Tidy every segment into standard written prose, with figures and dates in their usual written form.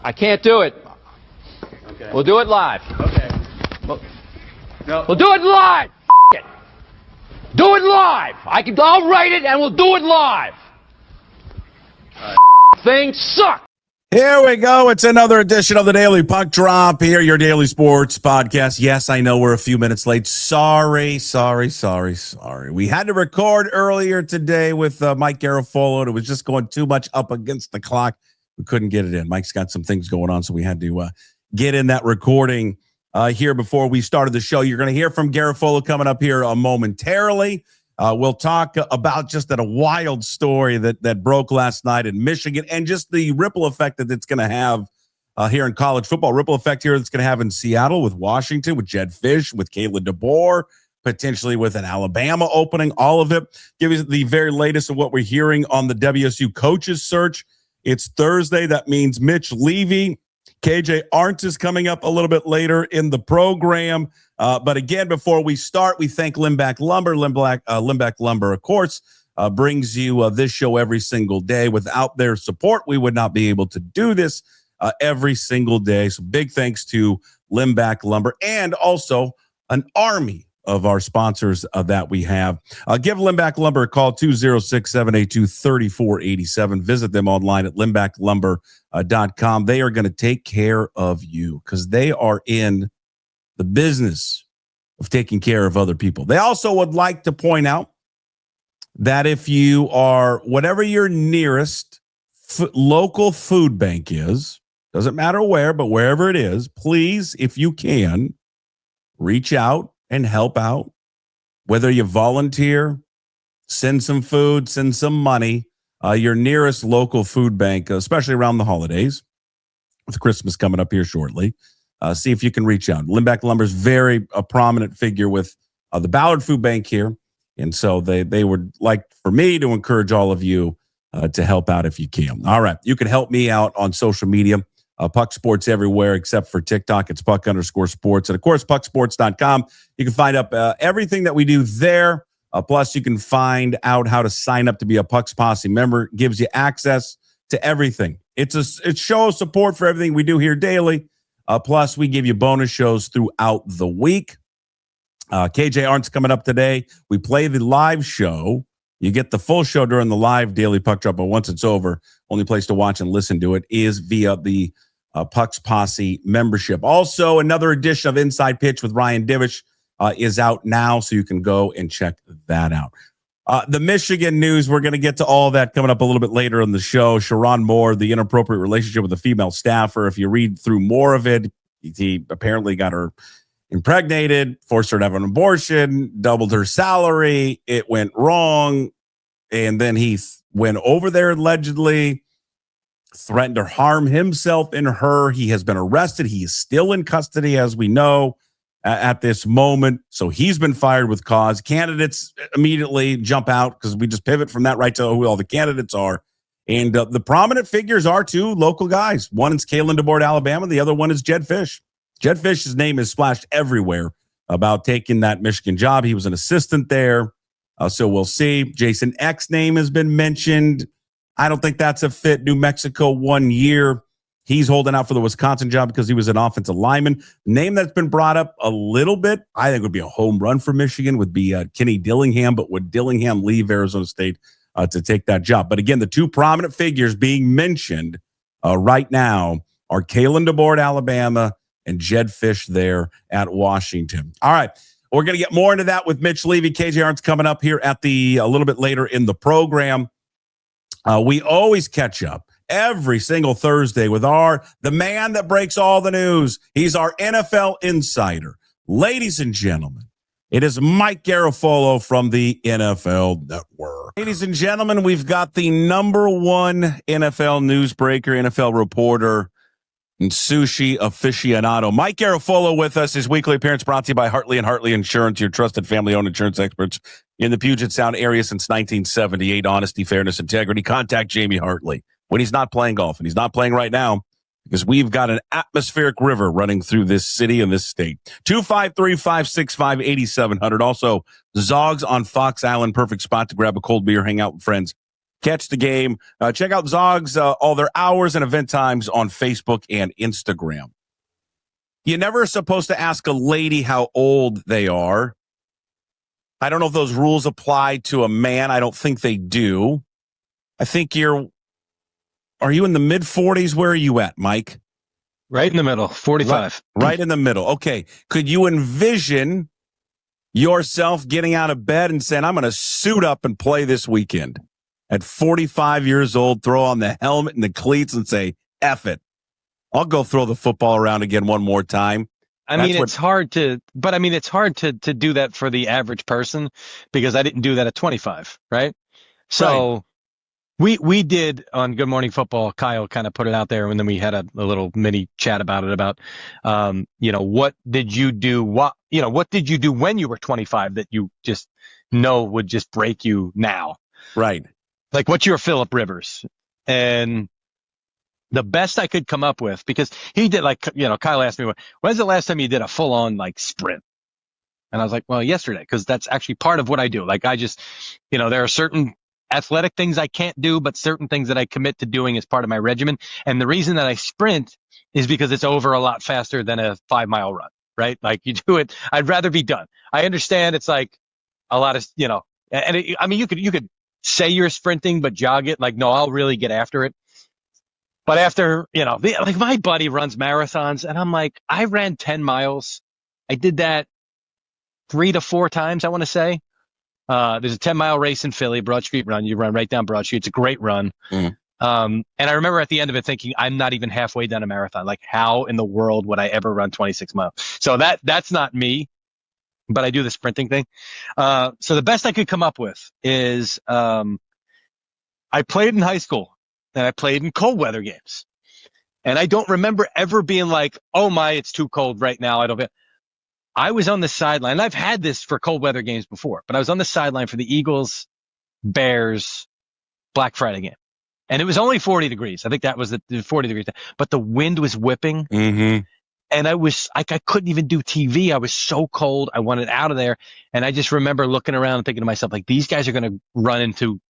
I can't do it. Okay. We'll do it live. Okay. We'll do it live. It. Do it live. I'll write it and we'll do it live. Thing sucks. Here we go. It's another edition of the Daily Puck Drop here, your daily sports podcast. Yes, I know we're a few minutes late. Sorry. We had to record earlier today with Mike Garafolo, and it was just going too much up against the clock. We couldn't get it in. Mike's got some things going on, so we had to get in that recording here before we started the show. You're going to hear from Garafolo coming up here momentarily. We'll talk about just a wild story that broke last night in Michigan and just the ripple effect that it's going to have here in college football. Ripple effect here that's going to have in Seattle with Washington, with Jedd Fisch, with Kalen DeBoer, potentially with an Alabama opening, all of it. Give you the very latest of what we're hearing on the WSU coaches search. It's Thursday. That means Mitch Levy, KJ-Arent is coming up a little bit later in the program. But again, before we start, we thank Limback Lumber. Limback Lumber, of course, brings you this show every single day. Without their support, we would not be able to do this every single day. So big thanks to Limback Lumber and also an army of our sponsors that we have. Give Limback Lumber a call, 206-782-3487. Visit them online at limbacklumber.com. They are going to take care of you because they are in the business of taking care of other people. They also would like to point out that if you are, whatever your nearest local food bank is, doesn't matter where, but wherever it is, please, if you can, reach out and help out. Whether you volunteer, send some food, send some money, your nearest local food bank, especially around the holidays, with Christmas coming up here shortly. See if you can reach out. Limback Lumber is very a prominent figure with the Ballard Food Bank here. And so they would like for me to encourage all of you to help out if you can. All right. You can help me out on social media. Puck Sports everywhere except for TikTok. It's Puck_sports. And of course, pucksports.com. You can find up everything that we do there. Plus, you can find out how to sign up to be a Puck's Posse member. It gives you access to everything. It shows support for everything we do here daily. Plus, we give you bonus shows throughout the week. KJ-Arent's coming up today. We play the live show. You get the full show during the live daily Puck Drop, but once it's over, only place to watch and listen to it is via the Puck's Posse membership. Also, another edition of Inside Pitch with Ryan Divish is out now, so you can go and check that out. The Michigan news, we're going to get to all that coming up a little bit later in the show. Sharon Moore, the inappropriate relationship with a female staffer. If you read through more of it, he apparently got her impregnated, forced her to have an abortion, doubled her salary. It went wrong. And then he went over there allegedly, threatened to harm himself and her. He has been arrested. He is still in custody, as we know, at this moment. So he's been fired with cause. Candidates immediately jump out because we just pivot from that right to who all the candidates are. And the prominent figures are two local guys. One is Kalen DeBoer, Alabama. The other one is Jedd Fisch. Jedd Fisch's name is splashed everywhere about taking that Michigan job. He was an assistant there. So we'll see. Jason Eck's name has been mentioned. I don't think that's a fit. New Mexico 1 year. He's holding out for the Wisconsin job because he was an offensive lineman. Name that's been brought up a little bit, I think would be a home run for Michigan, would be Kenny Dillingham. But would Dillingham leave Arizona State to take that job? But again, the two prominent figures being mentioned right now are Kalen DeBoer at Alabama and Jedd Fisch there at Washington. All right. We're going to get more into that with Mitch Levy. KJ-Arent's coming up here at a little bit later in the program. We always catch up every single Thursday with the man that breaks all the news. He's our NFL insider. Ladies and gentlemen, it is Mike Garafolo from the NFL Network. Ladies and gentlemen, we've got the number one NFL newsbreaker, NFL reporter, and sushi aficionado, Mike Garafolo, with us. His weekly appearance brought to you by Hartley & Hartley Insurance, your trusted family-owned insurance experts in the Puget Sound area since 1978. Honesty, fairness, integrity. Contact Jamie Hartley when he's not playing golf, and he's not playing right now because we've got an atmospheric river running through this city and this state. 253-565-8700. Also, Zogs on Fox Island, perfect spot to grab a cold beer, hang out with friends, catch the game. Check out Zogs, all their hours and event times on Facebook and Instagram. You're never supposed to ask a lady how old they are. I don't know if those rules apply to a man. I don't think they do. I think are you in the mid-40s? Where are you at, Mike? Right in the middle, 45. Right in the middle. Okay. Could you envision yourself getting out of bed and saying, I'm going to suit up and play this weekend? At 45 years old, throw on the helmet and the cleats and say, F it. I'll go throw the football around again one more time. It's hard to do that for the average person because I didn't do that at 25, right? So we did on Good Morning Football. Kyle kind of put it out there, and then we had a little mini chat about it about, what did you do? What did you do when you were 25 that you just know would just break you now? Right. Like, what's your Phillip Rivers? And the best I could come up with, because he did Kyle asked me, when's the last time you did a full on sprint? And I was like, well, yesterday, because that's actually part of what I do. Like, I just, there are certain athletic things I can't do, but certain things that I commit to doing as part of my regimen. And the reason that I sprint is because it's over a lot faster than a 5-mile run, right? Like, you do it. I'd rather be done. I understand it's like a lot of, you could say you're sprinting, but jog it. Like, no, I'll really get after it. But after, my buddy runs marathons, and I'm like, I ran 10 miles. I did that 3 to 4 times, I want to say. There's a 10-mile race in Philly, Broad Street run. You run right down Broad Street. It's a great run. Mm. And I remember at the end of it thinking, I'm not even halfway done a marathon. Like, how in the world would I ever run 26 miles? So that's not me, but I do the sprinting thing. So the best I could come up with is I played in high school. And I played in cold weather games. And I don't remember ever being like, oh my, it's too cold right now. I was on the sideline. I've had this for cold weather games before, but I was on the sideline for the Eagles, Bears, Black Friday game. And it was only 40 degrees. I think that was the 40 degrees. But the wind was whipping. Mm-hmm. And I was like, I couldn't even do TV. I was so cold. I wanted out of there. And I just remember looking around and thinking to myself, like, these guys are going to run into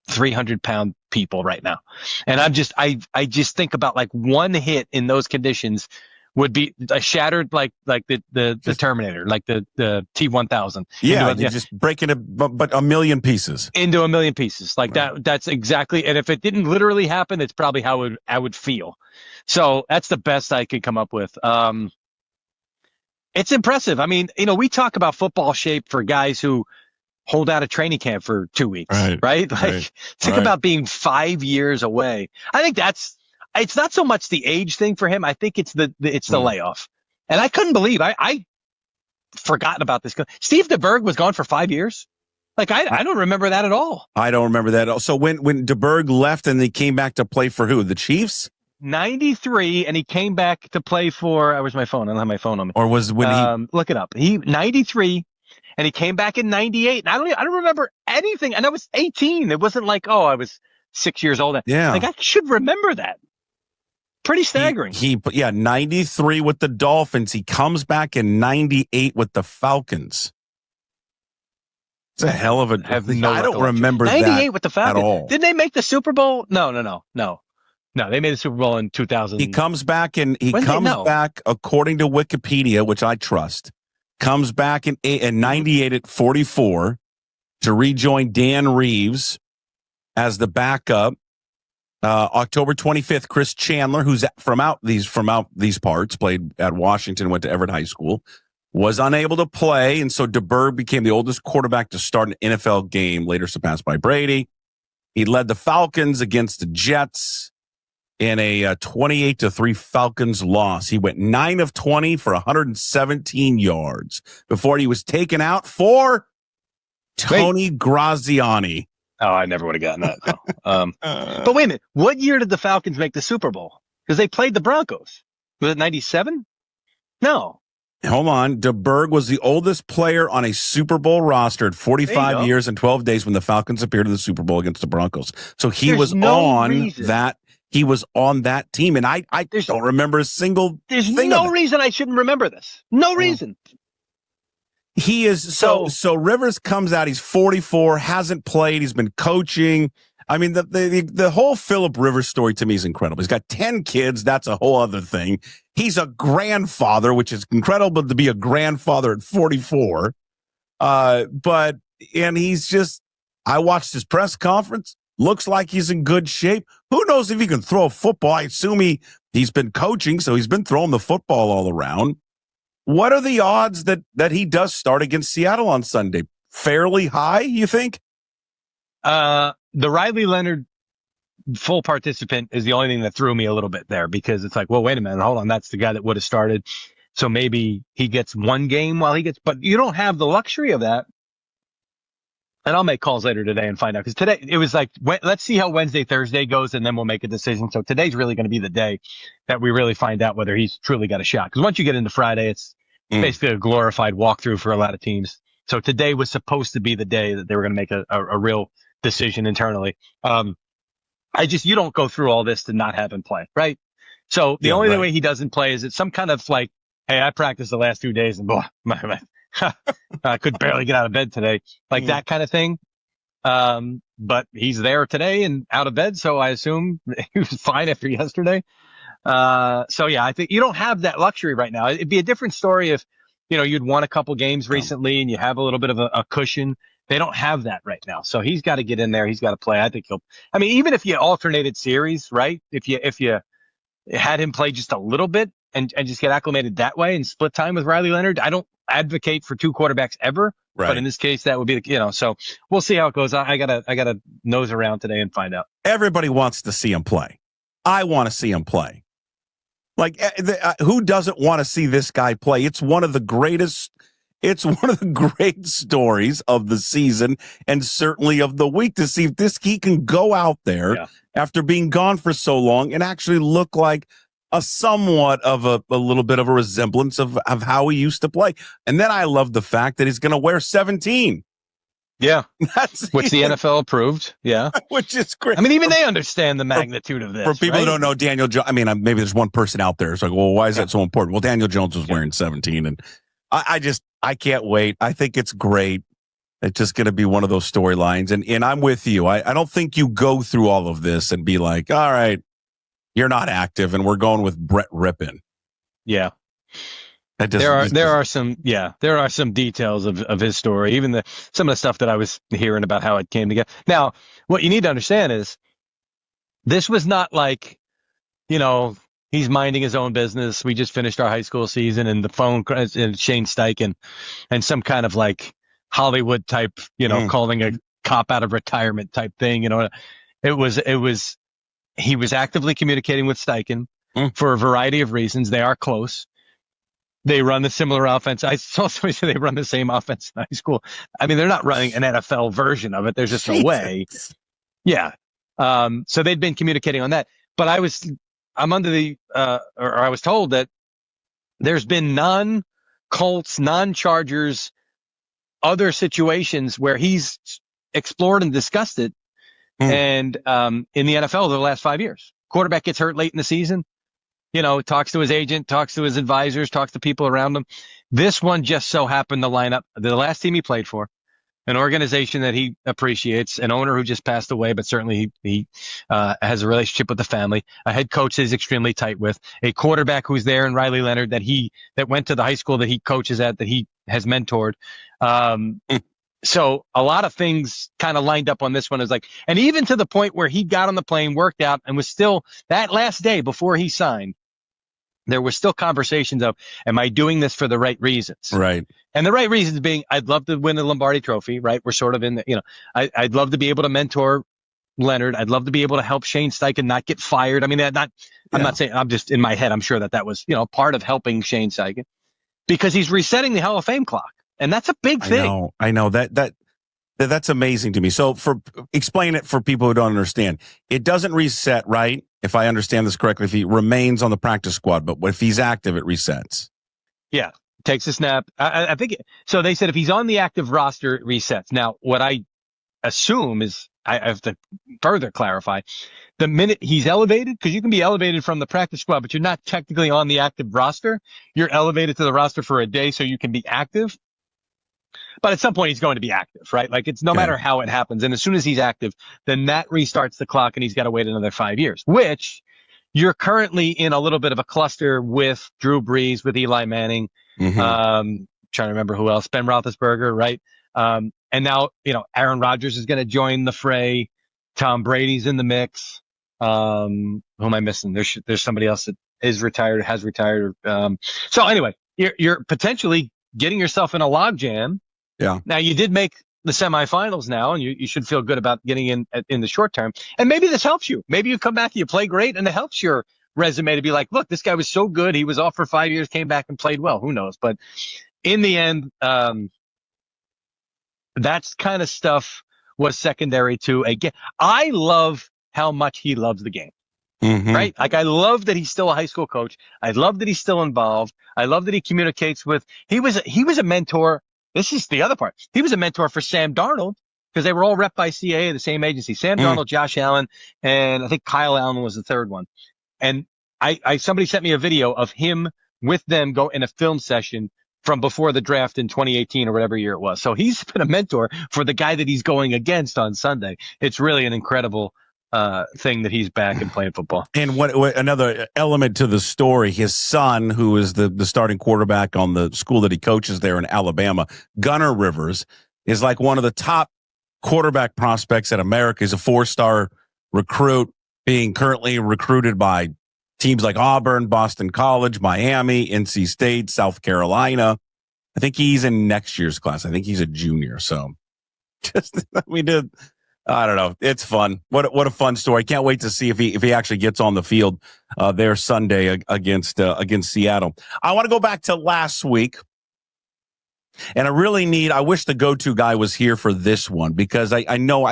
300-pound people right now. And I just think about like one hit in those conditions would be shattered like the Terminator, like the T-1000. Yeah, you just break it but a million pieces. Into a million pieces. Like right. That's exactly. And if it didn't literally happen, it's probably how I would feel. So that's the best I could come up with. It's impressive. I mean, we talk about football shape for guys who hold out a training camp for 2 weeks, right? Like, think about being 5 years away. I think it's not so much the age thing for him. I think it's the layoff. And I couldn't believe I forgotten about this. Steve DeBerg was gone for 5 years. Like, I don't remember that at all. I don't remember that at all. So when DeBerg left and he came back to play for who? The Chiefs? 93, and he came back to play for, where's my phone? I don't have my phone on me. Or was when he look it up. 93. And he came back in 98. And I don't remember anything. And I was 18. It wasn't like, I was 6 years old. Yeah. Like, I should remember that. Pretty staggering. He 93 with the Dolphins. He comes back in 98 with the Falcons. It's a hell of a. I don't remember 98 with the Falcons. At all. Did they make the Super Bowl? No. They made the Super Bowl in 2000. He comes back back, according to Wikipedia, which I trust. Comes back in 98 at 44 to rejoin Dan Reeves as the backup. October 25th, Chris Chandler, who's from out these parts, played at Washington, went to Everett High School, was unable to play, and so DeBerg became the oldest quarterback to start an NFL game, later surpassed by Brady. He led the Falcons against the Jets in a 28-3 Falcons loss. He went 9 of 20 for 117 yards before he was taken out for Tony Graziani. Oh, I never would have gotten that. No. But wait a minute. What year did the Falcons make the Super Bowl? Because they played the Broncos. Was it 97? No. Hold on. DeBerg was the oldest player on a Super Bowl roster at 45 years and 12 days when the Falcons appeared in the Super Bowl against the Broncos. So he was on that. He was on that team, and I don't remember a single There's thing no reason I shouldn't remember this. No reason. He is so Rivers comes out. He's 44, hasn't played. He's been coaching. I mean, the whole Phillip Rivers story to me is incredible. He's got 10 kids. That's a whole other thing. He's a grandfather, which is incredible to be a grandfather at 44. And he's just, I watched his press conference. Looks like he's in good shape. Who knows if he can throw a football? I assume he's been coaching, so he's been throwing the football all around. What are the odds that he does start against Seattle on Sunday? Fairly high, you think? The Riley Leonard full participant is the only thing that threw me a little bit there, because it's like, well, wait a minute, hold on. That's the guy that would have started. So maybe he gets one game but you don't have the luxury of that. And I'll make calls later today and find out, because today it was like, let's see how Wednesday, Thursday goes, and then we'll make a decision. So today's really going to be the day that we really find out whether he's truly got a shot. Because once you get into Friday, it's basically a glorified walkthrough for a lot of teams. So today was supposed to be the day that they were going to make a real decision internally. You don't go through all this to not have him play, right? So the only way he doesn't play is it's some kind of like, hey, I practiced the last 2 days and boy, I could barely get out of bed today, like that kind of thing. But he's there today and out of bed, so I assume he was fine after yesterday. So yeah, I think you don't have that luxury right now. It'd be a different story if, you'd won a couple games recently and you have a little bit of a cushion. They don't have that right now. So he's got to get in there. He's got to play. I think even if you alternated series, right? If you had him play just a little bit and just get acclimated that way and split time with Riley Leonard, I don't advocate for two quarterbacks ever. Right. But in this case, that would be, so we'll see how it goes. I gotta nose around today and find out. Everybody wants to see him play. I want to see him play. Like, who doesn't want to see this guy play? It's one of the great stories of the season and certainly of the week, to see if he can go out there after being gone for so long and actually look like a somewhat of a little bit of a resemblance of how he used to play. And then I love the fact that he's going to wear 17. Yeah. Which the NFL approved. Yeah. Which is great. I mean, even they understand the magnitude of this. For people who don't know, Daniel Jones, maybe there's one person out there. It's like, well, why is that so important? Well, Daniel Jones was wearing 17, and I can't wait. I think it's great. It's just going to be one of those storylines. And I'm with you. I don't think you go through all of this and be like, all right, you're not active, and we're going with Brett Rippon. Yeah. There are some details of his story, even some of the stuff that I was hearing about how it came together. Now, what you need to understand is this was not like, he's minding his own business. We just finished our high school season and the phone and Shane Steichen and some kind of like Hollywood type, calling a cop out of retirement type thing. He was actively communicating with Steichen for a variety of reasons. They are close. They run the similar offense. I saw somebody say they run the same offense in high school. I mean, they're not running an NFL version of it. There's just no way. Yeah. So they'd been communicating on that. But I was told that there's been non-Colts, non-Chargers, other situations where he's explored and discussed it. And in the NFL the last 5 years, quarterback gets hurt late in the season. Talks to his agent, talks to his advisors, talks to people around him. This one just so happened to line up the last team he played for, an organization that he appreciates, an owner who just passed away, but certainly he has a relationship with the family, a head coach that he's extremely tight with, a quarterback who's there in Riley Leonard that went to the high school that he coaches at, that he has mentored. So a lot of things kind of lined up on this one. And even to the point where he got on the plane, worked out, and was still that last day before he signed, there was still conversations of, am I doing this for the right reasons? Right. And the right reasons being, I'd love to win the Lombardi Trophy, right? We're sort of in the, I'd love to be able to mentor Leonard. I'd love to be able to help Shane Steichen not get fired. I mean, I'm not saying, I'm just in my head, I'm sure that was, part of helping Shane Steichen, because he's resetting the Hall of Fame clock. And that's a big thing. I know that's amazing to me. So explain it for people who don't understand. It doesn't reset, right? If I understand this correctly, if he remains on the practice squad, but if he's active, it resets. Yeah. Takes a snap. I think so. They said if he's on the active roster, it resets. Now, what I assume is, I have to further clarify, the minute he's elevated, because you can be elevated from the practice squad, but you're not technically on the active roster. You're elevated to the roster for a day so you can be active. But at some point he's going to be active, right? Like it's no matter how it happens. And as soon as he's active, then that restarts the clock and he's got to wait another 5 years, which you're currently in a little bit of a cluster with Drew Brees, with Eli Manning. Trying to remember who else, Ben Roethlisberger, right? And now, Aaron Rodgers is going to join the fray. Tom Brady's in the mix. Who am I missing? There's somebody else that is retired, has retired. So anyway, you're potentially getting yourself in a logjam. Yeah. Now you did make the semifinals now, and you should feel good about getting in the short term. And maybe this helps you. Maybe you come back, you play great, and it helps your resume to be like, look, this guy was so good. He was off for 5 years, came back and played well. Who knows? But in the end, that's kind of stuff was secondary to a game. I love how much he loves the game. Right? Like I love that he's still a high school coach. I love that he's still involved. I love that he communicates with, he was a mentor. This is the other part. He was a mentor for Sam Darnold because they were all rep by CAA, the same agency. Sam Darnold, Josh Allen, and I think Kyle Allen was the third one. And somebody sent me a video of him with them go in a film session from before the draft in 2018 or whatever year it was. So he's been a mentor for the guy that he's going against on Sunday. It's really an incredible thing that he's back and playing football. And what another element to the story, his son, who is the starting quarterback on the school that he coaches there in Alabama, Gunnar Rivers, is like one of the top quarterback prospects in America. He's a 4-star recruit being currently recruited by teams like Auburn, Boston College, Miami, NC State, South Carolina. I think he's in next year's class. I think he's a junior. So I don't know. It's fun. What a fun story. Can't wait to see if he actually gets on the field there Sunday against Seattle. I want to go back to last week. And I wish the go-to guy was here for this one because I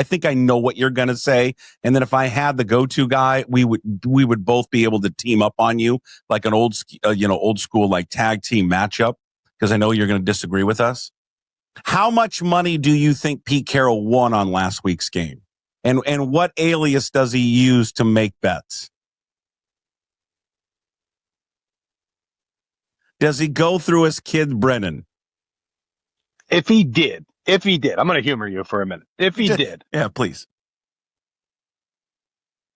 think I know what you're going to say. And then if I had the go-to guy, we would both be able to team up on you like an old school like tag team matchup because I know you're going to disagree with us. How much money do you think Pete Carroll won on last week's game? And what alias does he use to make bets? Does he go through his kid Brennan? If he did, I'm going to humor you for a minute. If he did. Yeah, please.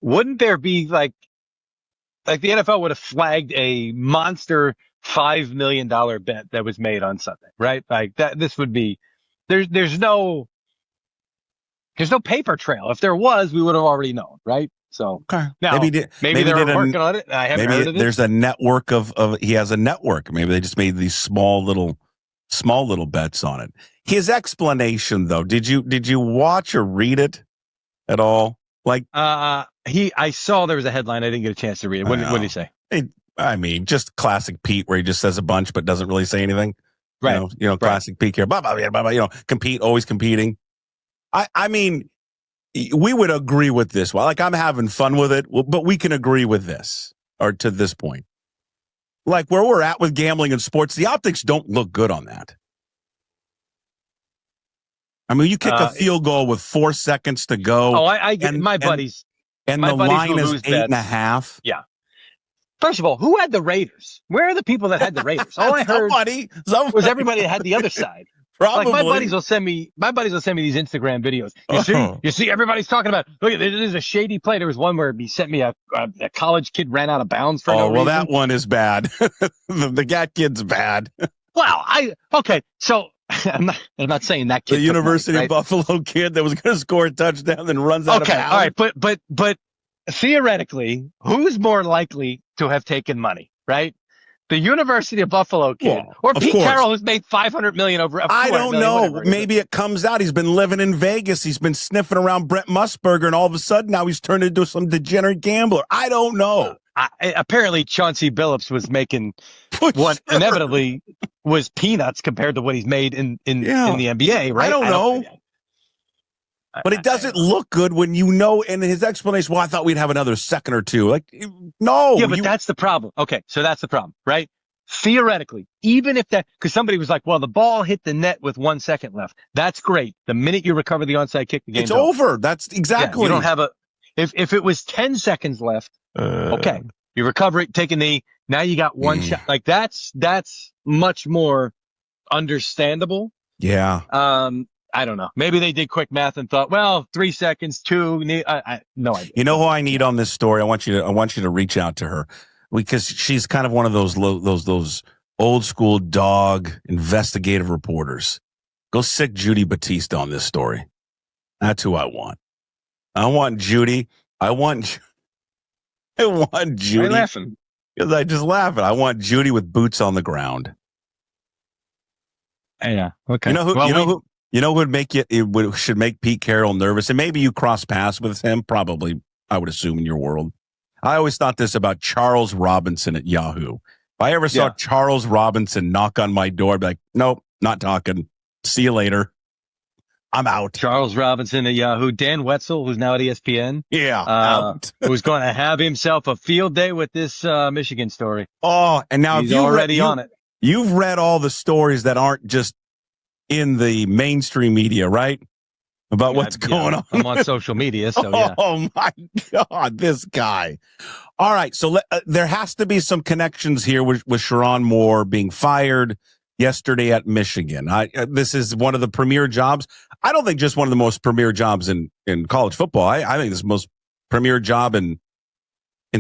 Wouldn't there be like the NFL would have flagged a monster $5 million bet that was made on Sunday, right? Like that, this would be, there's no paper trail. If there was, we would have already known, right? So okay. Now, maybe they're working on it. I haven't heard of it. There's a network he has a network. Maybe they just made these small little bets on it. His explanation though, did you watch or read it at all? Like, I saw there was a headline. I didn't get a chance to read it. What did he say? I mean, just classic Pete where he just says a bunch, but doesn't really say anything. Right. Classic Pete here. Blah, blah, blah, blah, blah, compete, always competing. I mean, we would agree with this. Well, like I'm having fun with it, but we can agree with this or to this point. Like where we're at with gambling and sports, the optics don't look good on that. I mean, you kick a field goal with 4 seconds to go. Oh, I get my buddies. And the line is 8.5. Yeah. First of all, who had the Raiders? Where are the people that had the Raiders? All I heard was everybody that had the other side. Probably. Like my buddies will send me these Instagram videos. You see, everybody's talking about, look, there's a shady play. There was one where he sent me a college kid ran out of bounds for no reason. Oh, well, that one is bad. the GAT kid's bad. Well, so I'm not saying that kid. The University of Buffalo kid that was going to score a touchdown then runs out of bounds. All right, but theoretically, who's more likely to have taken money, right? The University of Buffalo kid or Pete Carroll, who's made $500 million over. I don't know. Maybe it comes out. He's been living in Vegas. He's been sniffing around Brent Musburger, and all of a sudden now he's turned into some degenerate gambler. I don't know. Apparently, Chauncey Billups was making what inevitably was peanuts compared to what he's made in the NBA, right? I don't know. But it doesn't look good when you know. And his explanation, well, I thought we'd have another second or two. Like, no. Yeah, but that's the problem. Okay, so that's the problem, right? Theoretically, even if because somebody was like, well, the ball hit the net with 1 second left. That's great. The minute you recover the onside kick, the game's over. That's exactly. Yeah, you don't have if it was 10 seconds left, okay, you recover it, take a knee. Now you got one shot. Like that's much more understandable. Yeah. I don't know. Maybe they did quick math and thought, well, 3 seconds, two. No idea. You know who I need on this story? I want you to reach out to her because she's kind of one of those old school dog investigative reporters. Go sick Judy Batista on this story. That's who I want. I want Judy. I want Judy. Why are you laughing? Because I just laugh at. I want Judy with boots on the ground. Yeah. Okay. You know who? You know who would make should make Pete Carroll nervous, and maybe you cross paths with him. Probably, I would assume in your world. I always thought this about Charles Robinson at Yahoo. If I ever saw Charles Robinson knock on my door, I'd be like, nope, not talking. See you later. I'm out. Charles Robinson at Yahoo. Dan Wetzel, who's now at ESPN. Yeah. Out. Who's going to have himself a field day with this Michigan story. Oh, and now he's already on it. You've read all the stories that aren't just in the mainstream media, right? About what's going on. I'm on social media, so yeah. Oh my God, this guy. All right, so there has to be some connections here with Sherrone Moore being fired yesterday at Michigan. This is one of the premier jobs. I don't think just one of the most premier jobs in college football. I think this is the most premier job in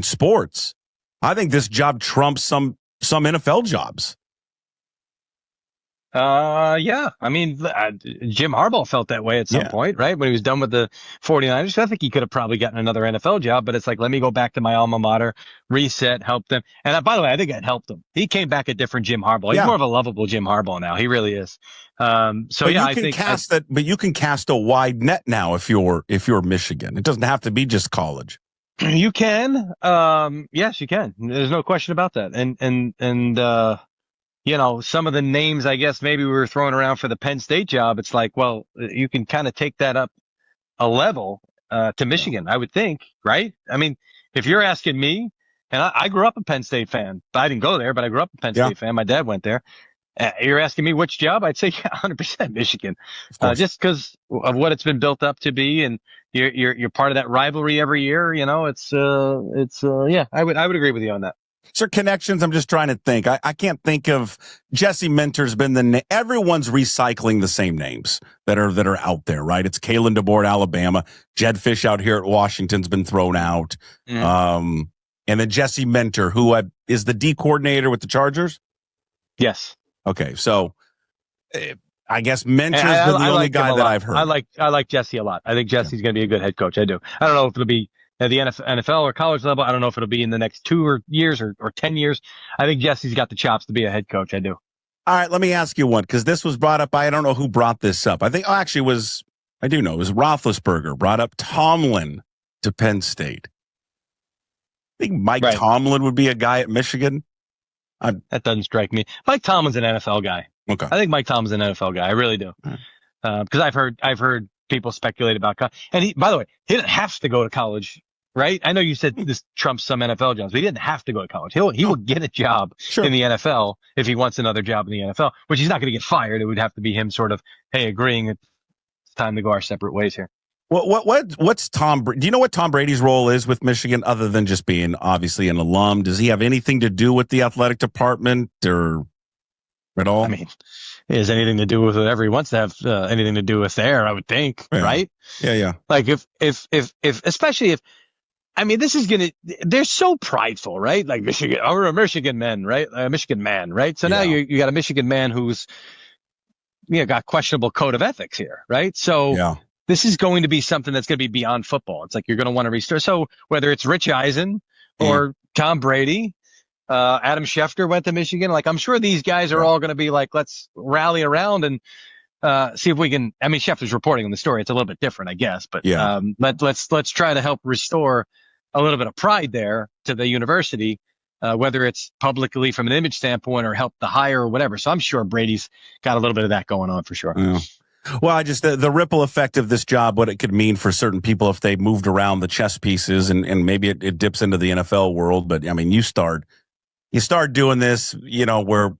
sports. I think this job trumps some NFL jobs. Yeah. I mean, Jim Harbaugh felt that way at some point, right? When he was done with the 49ers. I think he could have probably gotten another NFL job, but it's like, let me go back to my alma mater, reset, help them. And by the way, I think it helped him. He came back a different Jim Harbaugh. He's more of a lovable Jim Harbaugh now. He really is. I think but you can cast a wide net now if you're Michigan. It doesn't have to be just college. You can. Yes, you can. There's no question about that. And some of the names, I guess, maybe we were throwing around for the Penn State job. It's like, well, you can kind of take that up a level to Michigan, I would think, right? I mean, if you're asking me, and I grew up a Penn State fan. I didn't go there, but I grew up a Penn State fan. My dad went there. You're asking me which job? I'd say 100% Michigan, just because of what it's been built up to be, and you're part of that rivalry every year. I would agree with you on that. Sir, connections. I'm just trying to think. I can't think of. Jesse Minter's been everyone's recycling the same names that are out there, right? It's Kalen DeBoer at Alabama. Jedd Fisch out here at Washington's been thrown out. And then Jesse Minter, who is the D coordinator with the Chargers. Yes. Okay, so I guess Minter's been the only guy that I've heard. I like Jesse a lot. I think Jesse's going to be a good head coach. I do. I don't know if it'll be at the NFL or college level. I don't know if it'll be in the next 2 years or 10 years. I think Jesse's got the chops to be a head coach. I do. All right, let me ask you one, because this was brought up. I don't know who brought this up. I think I do know. It was Roethlisberger brought up Tomlin to Penn State. I think Mike Tomlin would be a guy at Michigan. That doesn't strike me. Mike Tomlin's an NFL guy. Okay. I think Mike Tomlin's an NFL guy. I really do. Because I've heard people speculate about, and by the way, he didn't have to go to college, right? I know you said this trumps some NFL jobs, but he didn't have to go to college. He will get a job in the NFL if he wants another job in the NFL, which he's not going to get fired. It would have to be him sort of, hey, agreeing it's time to go our separate ways here. What's Tom? Do you know what Tom Brady's role is with Michigan, other than just being obviously an alum? Does he have anything to do with the athletic department or at all? I mean, it has anything to do with whatever he wants to have anything to do with there, I would think, right? Yeah. Like if especially if, I mean, this is they're so prideful, right? Like Michigan, or a Michigan man, right? A Michigan man, right? So now you got a Michigan man who's, got questionable code of ethics here, right? So this is going to be something that's going to be beyond football. It's like you're going to want to restore. So whether it's Rich Eisen or Tom Brady, Adam Schefter went to Michigan. Like, I'm sure these guys are all going to be like, let's rally around and see if we can. I mean, Schefter's reporting on the story. It's a little bit different, I guess. But let's try to help restore a little bit of pride there to the university, whether it's publicly from an image standpoint or help the hire or whatever. So I'm sure Brady's got a little bit of that going on for sure. Yeah. Well, I just the ripple effect of this job, what it could mean for certain people if they moved around the chess pieces, and maybe it dips into the NFL world. But I mean, you start doing this, where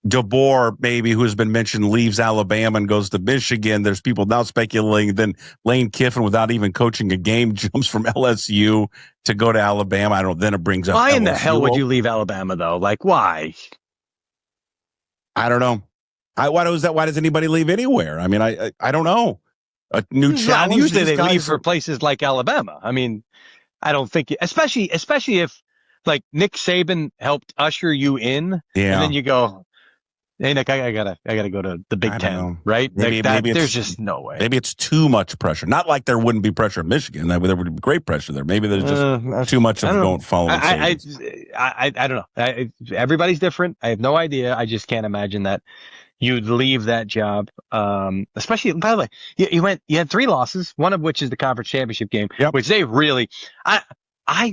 DeBoer, maybe, who's been mentioned, leaves Alabama and goes to Michigan. There's people now speculating. Then Lane Kiffin, without even coaching a game, jumps from LSU to go to Alabama. I don't know. Then it brings up why LSU. In the hell would you leave Alabama though? Like, why? I don't know. Why does anybody leave anywhere? I mean, I don't know. A new challenge. Usually they leave for places like Alabama. I mean, I don't think, especially if like Nick Saban helped usher you in, and then you go, hey Nick, I gotta go to the Big Ten, right? Maybe there's just no way. Maybe it's too much pressure. Not like there wouldn't be pressure in Michigan. There would be great pressure there. Maybe there's just too much of following. I don't know. Everybody's different. I have no idea. I just can't imagine that you'd leave that job. Especially, by the way, you had 3 losses, one of which is the conference championship game, which they really, I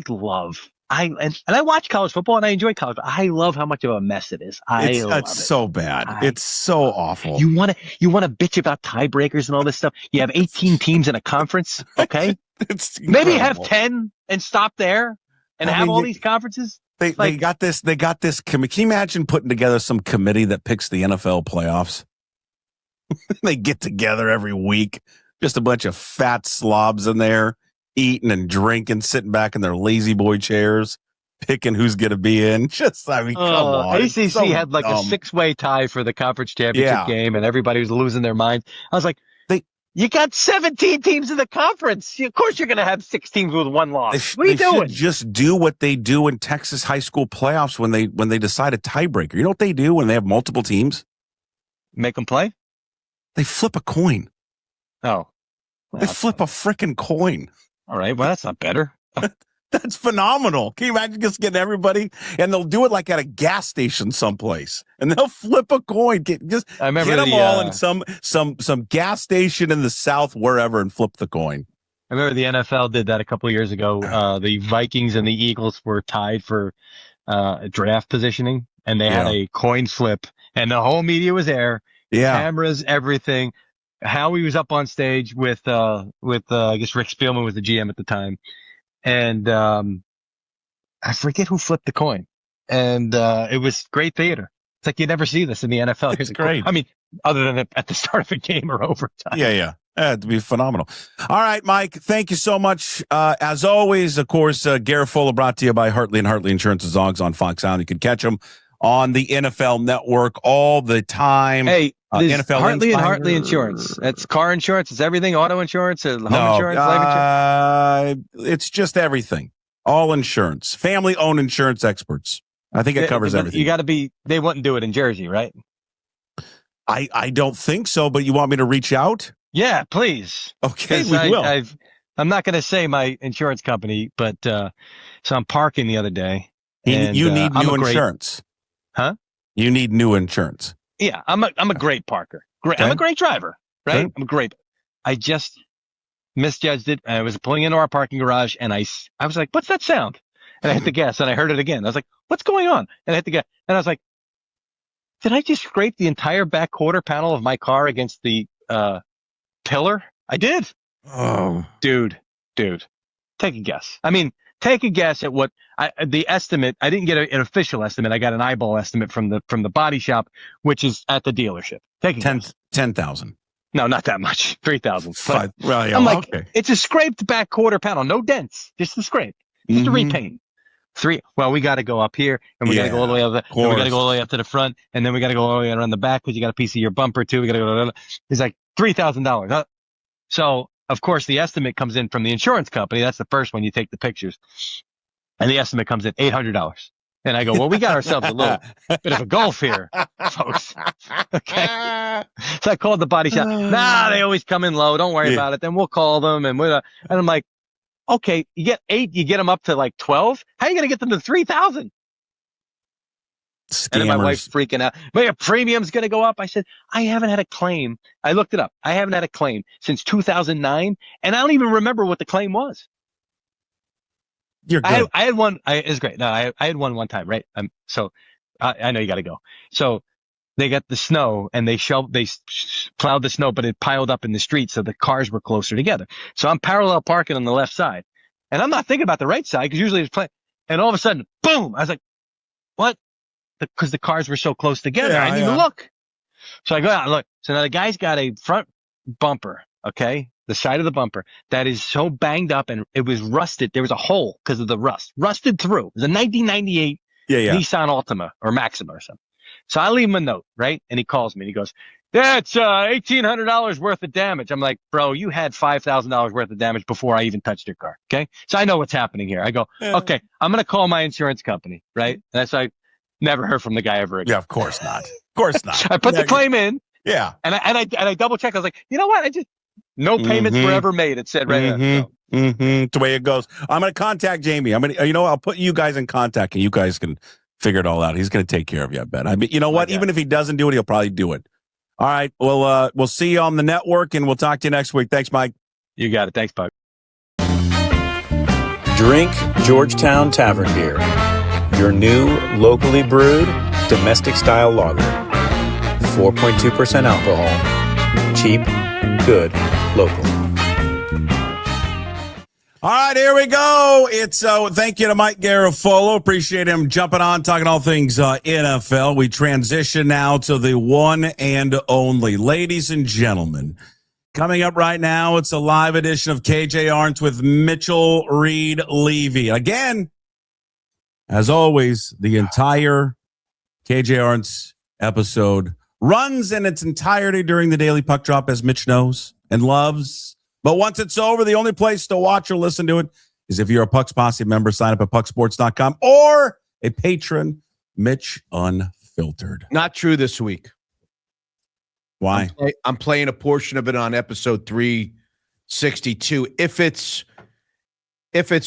love. And I watch college football and I enjoy college. I love how much of a mess it is. It's so bad. It's so awful. You want to bitch about tiebreakers and all this stuff. You have 18 teams in a conference. Okay. Maybe have 10 and stop there and have all these conferences. They got this. Can you imagine putting together some committee that picks the NFL playoffs? They get together every week, just a bunch of fat slobs in there, eating and drinking, sitting back in their lazy boy chairs, picking who's going to be in. Come on. ACC had like a 6-way tie for the conference championship game, and everybody was losing their minds. I was like, you got 17 teams in the conference. Of course you're going to have 6 teams with 1 loss. What are you doing? Just do what they do in Texas high school playoffs when they decide a tiebreaker. You know what they do when they have multiple teams? Make them play? They flip a coin. Oh. Well, they flip a freaking coin. All right. Well, that's not better. That's phenomenal. Can you imagine just getting everybody? And they'll do it like at a gas station someplace, and they'll flip a coin. Get them all in some gas station in the South, wherever, and flip the coin. I remember the NFL did that a couple of years ago. The Vikings and the Eagles were tied for draft positioning, and they had a coin flip, and the whole media was there. Yeah, cameras, everything. Howie was up on stage with I guess Rick Spielman was the GM at the time. And, I forget who flipped the coin, and, it was great theater. It's like you never see this in the NFL. It's great. I mean, other than at the start of a game or overtime. Yeah. It'd be phenomenal. All right, Mike, thank you so much. As always, of course, Garafolo brought to you by Hartley and Hartley Insurance and Zogs on Fox Sound. You can catch them on the NFL Network all the time. Hey, NFL Hartley Insider. and Hartley Insurance. That's car insurance. It's everything. Auto insurance, home insurance, life insurance. It's just everything. All insurance. Family-owned insurance experts. I think it covers everything. You got to be. They wouldn't do it in Jersey, right? I don't think so. But you want me to reach out? Yeah, please. Okay, we will. I'm not going to say my insurance company, but so I'm parking the other day. You need new insurance. Huh? You need new insurance. Yeah, I'm a great parker. Great. Okay. I'm a great driver, right? Okay. I'm great. I just misjudged it. I was pulling into our parking garage, and I was like, "What's that sound?" And I hit the gas, and I heard it again. I was like, "What's going on?" And I hit the gas, and I was like, "Did I just scrape the entire back quarter panel of my car against the pillar?" I did. Oh, dude, take a guess. I mean, take a guess at what the estimate. I didn't get an official estimate. I got an eyeball estimate from the body shop, which is at the dealership. Take a guess. 10,000. No, not that much. 3,000. Well, yeah, I'm like, okay. It's a scraped back quarter panel, no dents, just the scrape, just a repaint. Well, we got to go up here, and we got to go all the way up. And we got to go all the way up to the front, and then we got to go all the way around the back because you got a piece of your bumper too. We got to go. It's like $3,000. So, of course, the estimate comes in from the insurance company. That's the first one. You take the pictures, and the estimate comes in $800. And I go, well, we got ourselves a little bit of a gulf here, folks. Okay. So I called the body shop. Nah, they always come in low. Don't worry about it. Then we'll call them. And I'm like, okay, you get 8, you get them up to like 12. How are you going to get them to 3,000? Scammers. And then my wife's freaking out. But your premium's going to go up. I said, I haven't had a claim. I looked it up. I haven't had a claim since 2009. And I don't even remember what the claim was. You're good. I had one. It's great. No, I had one time, right? So I know you got to go. So they got the snow and they plowed the snow, but it piled up in the street. So the cars were closer together. So I'm parallel parking on the left side, and I'm not thinking about the right side because usually it's and all of a sudden, boom! I was like, what? Because the cars were so close together. I didn't even look. So I go out and look. So now the guy's got a front bumper. Okay. The side of the bumper that is so banged up and it was rusted. There was a hole because of the rust. Rusted through. It was a 1998 Nissan Altima or Maxima or something. So I leave him a note, right? And he calls me and he goes, that's $1,800 worth of damage. I'm like, bro, you had $5,000 worth of damage before I even touched your car. Okay. So I know what's happening here. I go, okay, I'm going to call my insurance company. Right. And that's I never heard from the guy ever again. Yeah, of course not. Of course not. I put the claim in. Yeah. And I double checked. I was like, you know what? No payments were ever made. It said right there. So. It's the way it goes. I'm going to contact Jamie. I'll put you guys in contact and you guys can figure it all out. He's going to take care of you, I bet. I mean, you know what? Even if he doesn't do it, he'll probably do it. All right. Well, we'll see you on the network and we'll talk to you next week. Thanks, Mike. You got it. Thanks, Puck. Drink Georgetown Tavern Beer, your new locally brewed domestic style lager. 4.2% alcohol. Cheap, good, local. All right, here we go. It's thank you to Mike Garafolo. Appreciate him jumping on, talking all things NFL. We transition now to the one and only. Ladies and gentlemen, coming up right now, it's a live edition of KJ-Arent with Mitchell Reed Levy. Again, as always, the entire KJ-Arent's episode runs in its entirety during the Daily Puck Drop, as Mitch knows and loves. But once it's over, the only place to watch or listen to it is if you're a Puck's Posse member, sign up at pucksports.com, or a patron, Mitch Unfiltered. Not true this week. Why? I'm playing a portion of it on episode 362. If it's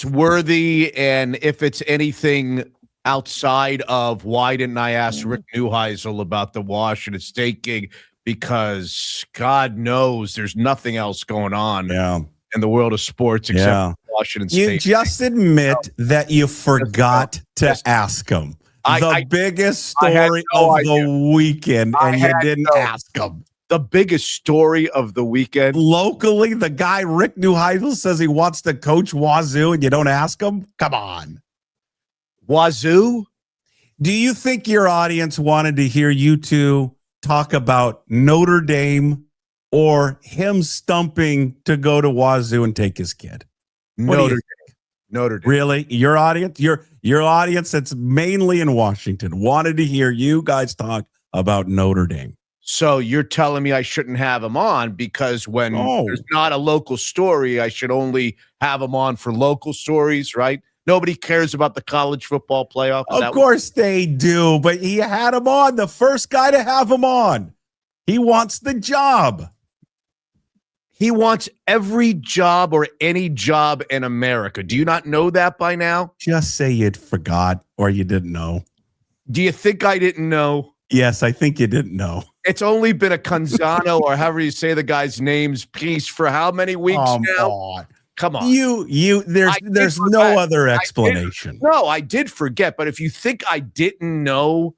worthy and if it's anything outside of why didn't I ask Rick Neuheisel about the Washington State gig, because God knows there's nothing else going on in the world of sports except Washington State. You just admit that you forgot to ask him. The biggest story of the weekend, and you didn't ask him. The biggest story of the weekend. Locally, the guy Rick Neuheisel says he wants to coach Wazoo, and you don't ask him? Come on. Wazoo? Do you think your audience wanted to hear you two talk about Notre Dame or him stumping to go to Wazoo and take his kid? Notre Dame. Really? Your audience? Your audience that's mainly in Washington wanted to hear you guys talk about Notre Dame. So you're telling me I shouldn't have him on because when there's not a local story, I should only have him on for local stories, right? Nobody cares about the college football playoff. Of course they do, but he had him on, the first guy to have him on. He wants the job. He wants every job or any job in America. Do you not know that by now? Just say you forgot or you didn't know. Do you think I didn't know? Yes, I think you didn't know. It's only been a Canzano or however you say the guy's name's piece for how many weeks now? Come on. There's no other explanation. I did forget, but if you think I didn't know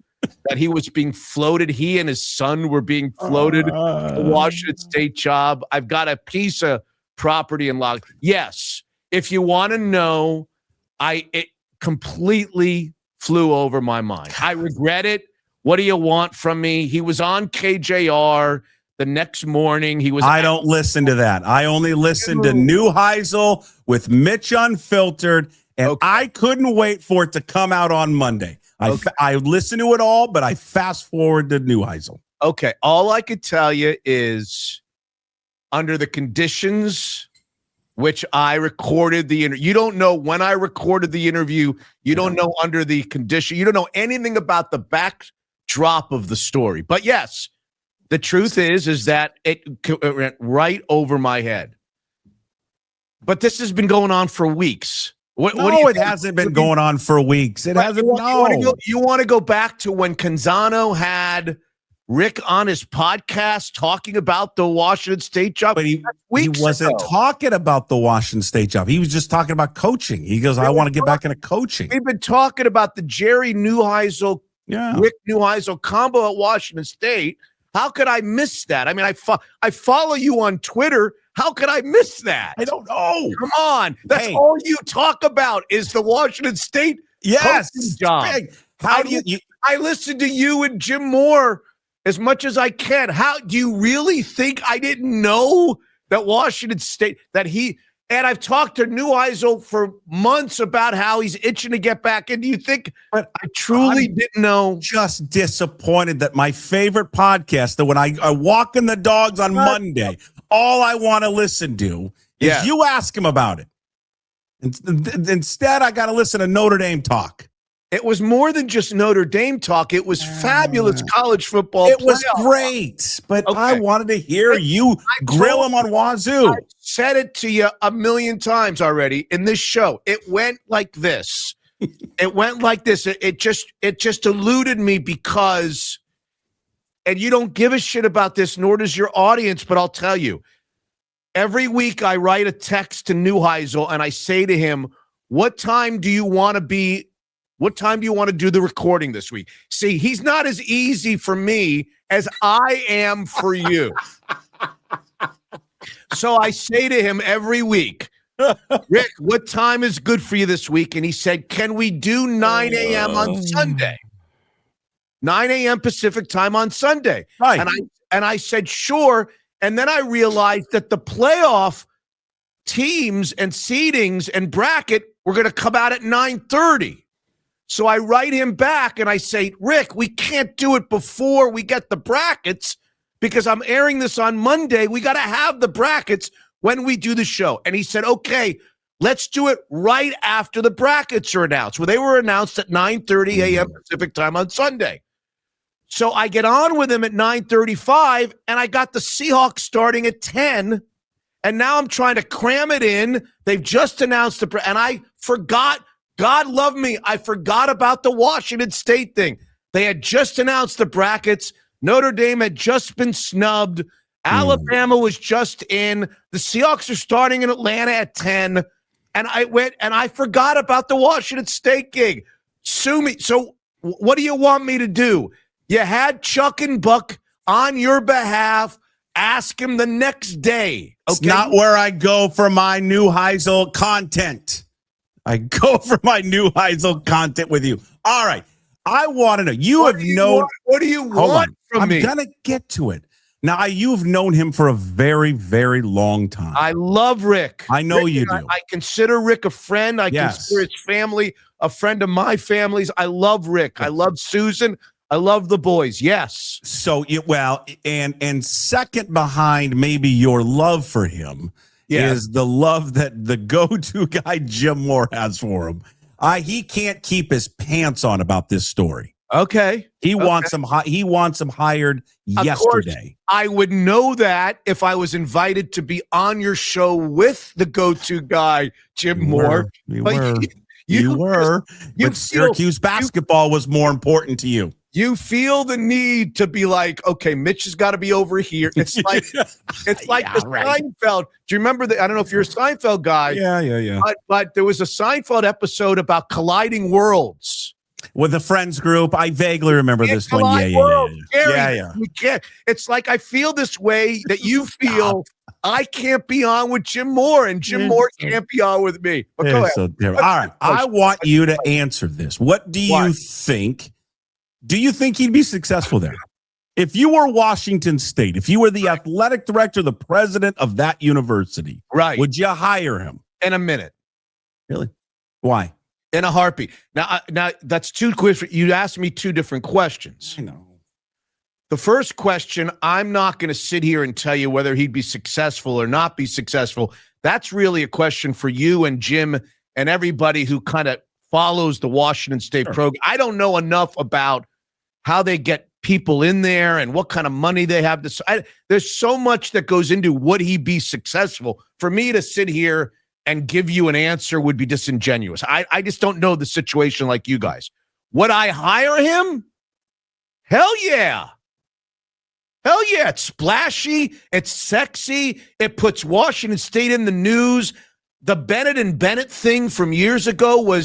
that he was being floated, he and his son were being floated the Washington State job, I've got a piece of property in log. Yes, if you want to know, it completely flew over my mind. I regret it. What do you want from me? He was on KJR. The next morning, he was. I don't listen to that. I only listen to Neuheisel with Mitch Unfiltered, and I couldn't wait for it to come out on Monday. I listened to it all, but I fast forward to Neuheisel. Okay, all I could tell you is under the conditions which I recorded the interview. You don't know when I recorded the interview. You don't know under the condition. You don't know anything about the backdrop of the story. But yes. The truth is that it went right over my head. But this has been going on for weeks. It hasn't been going on for weeks. It hasn't. You want to go back to when Canzano had Rick on his podcast talking about the Washington State job? But he wasn't talking about the Washington State job. He was just talking about coaching. He goes, I want to get back into coaching. We've been talking about the Jerry Neuheisel, Rick Neuheisel combo at Washington State. How could I miss that? I mean, I follow you on Twitter. How could I miss that? I don't know. Come on. That's all you talk about is the Washington State job. How do you I listen to you and Jim Moore as much as I can. How do you really think I didn't know that Washington State, that And I've talked to Neuheisel for months about how he's itching to get back in. Do you think I truly didn't know? Just disappointed that my favorite podcast, that when I walk in the dogs on Monday, all I want to listen to is you ask him about it. Instead, I got to listen to Notre Dame talk. It was more than just Notre Dame talk. It was fabulous college football. It was great, but I wanted to hear you grill him on Wazoo. I said it to you a million times already in this show. It went like this. It went like this. It just eluded me because, and you don't give a shit about this, nor does your audience, but I'll tell you. Every week I write a text to Neuheisel and I say to him, what time do you want to do the recording this week? See, he's not as easy for me as I am for you. So I say to him every week, Rick, what time is good for you this week? And he said, can we do 9 a.m. on Sunday? 9 a.m. Pacific time on Sunday. Right. And I said, sure. And then I realized that the playoff teams and seedings and bracket were going to come out at 9:30. So I write him back and I say, Rick, we can't do it before we get the brackets because I'm airing this on Monday. We got to have the brackets when we do the show. And he said, okay, let's do it right after the brackets are announced. Well, they were announced at 9:30 a.m. Pacific time on Sunday. So I get on with him at 9:35, and I got the Seahawks starting at 10, and now I'm trying to cram it in. They've just announced and I forgot. God love me, I forgot about the Washington State thing. They had just announced the brackets. Notre Dame had just been snubbed. Alabama was just in. The Seahawks are starting in Atlanta at 10, and I went and I forgot about the Washington State gig. Sue me. So what do you want me to do? You had Chuck and Buck on your behalf. Ask him the next day. Okay? It's not where I go for my Neuheisel content. I go for my Neuheisel content with you. All right. I want to know. What do you want from me? I'm going to get to it. Now, you've known him for a very, very long time. I love Rick. I know you do. I consider Rick a friend. I consider his family a friend of my family's. I love Rick. I love Susan. I love the boys. Yes. So, and second behind maybe your love for him is the love that the go-to guy Jim Moore has for him. He can't keep his pants on about this story. Okay. He wants him. He wants him hired yesterday. I would know that if I was invited to be on your show with the go-to guy Jim Moore. You were. But Syracuse basketball was more important to you. You feel the need to be like, okay, Mitch has got to be over here. It's like Seinfeld. Do you remember I don't know if you're a Seinfeld guy. Yeah. But there was a Seinfeld episode about colliding worlds. With the Friends group. I vaguely remember this one. Yeah. We can't. It's like I feel this way that you feel. I can't be on with Jim Moore, and Jim Moore can't be on with me. But go ahead. So all right. I want you to answer this. What do you think? Do you think he'd be successful there? If you were Washington State, if you were the athletic director, the president of that university, would you hire him? In a minute. Really? Why? In a heartbeat. Now that's two questions. You asked me two different questions. I know. The first question, I'm not going to sit here and tell you whether he'd be successful or not be successful. That's really a question for you and Jim and everybody who kind of follows the Washington State program. I don't know enough about how they get people in there and what kind of money they have. There's so much that goes into would he be successful. For me to sit here and give you an answer would be disingenuous. I just don't know the situation like you guys. Would I hire him? Hell yeah. Hell yeah. It's splashy. It's sexy. It puts Washington State in the news. The Bennett and Bennett thing from years ago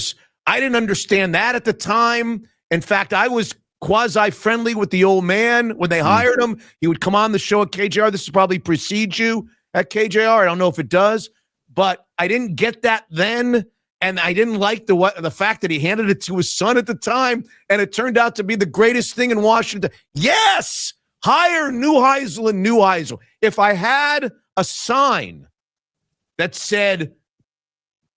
I didn't understand that at the time. In fact, I was quasi-friendly with the old man. When they hired him, he would come on the show at KJ-Arent. This probably precedes you at KJ-Arent. I don't know if it does, but I didn't get that then, and I didn't like the fact that he handed it to his son at the time, and it turned out to be the greatest thing in Washington. Yes! Hire Neuheisel and Neuheisel. If I had a sign that said,